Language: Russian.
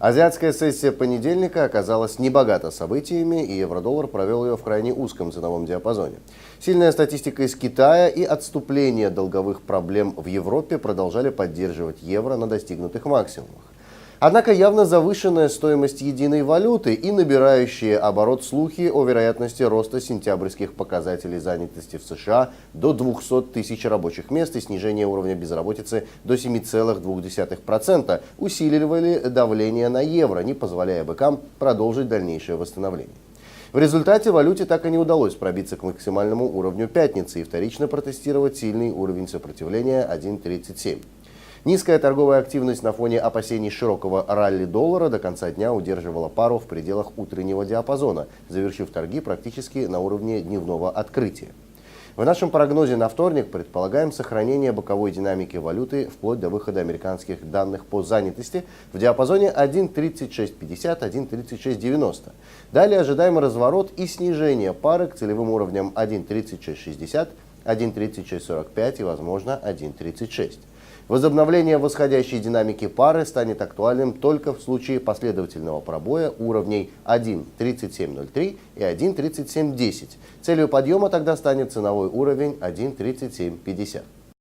Азиатская сессия понедельника оказалась небогата событиями, и евро-доллар провел ее в крайне узком ценовом диапазоне. Сильная статистика из Китая и отступление долговых проблем в Европе продолжали поддерживать евро на достигнутых максимумах. Однако явно завышенная стоимость единой валюты и набирающие оборот слухи о вероятности роста сентябрьских показателей занятости в США до 200 тысяч рабочих мест и снижения уровня безработицы до 7,2% усиливали давление на евро, не позволяя быкам продолжить дальнейшее восстановление. В результате валюте так и не удалось пробиться к максимальному уровню пятницы и вторично протестировать сильный уровень сопротивления 1,37. Низкая торговая активность на фоне опасений широкого ралли доллара до конца дня удерживала пару в пределах утреннего диапазона, завершив торги практически на уровне дневного открытия. В нашем прогнозе на вторник предполагаем сохранение боковой динамики валюты вплоть до выхода американских данных по занятости в диапазоне 1.3650-1.3690. Далее ожидаем разворот и снижение пары к целевым уровням 1.3660, 1.3645 и, возможно, 1.36. Возобновление восходящей динамики пары станет актуальным только в случае последовательного пробоя уровней 1.3703 и 1.3710. Целью подъема тогда станет ценовой уровень 1.3750.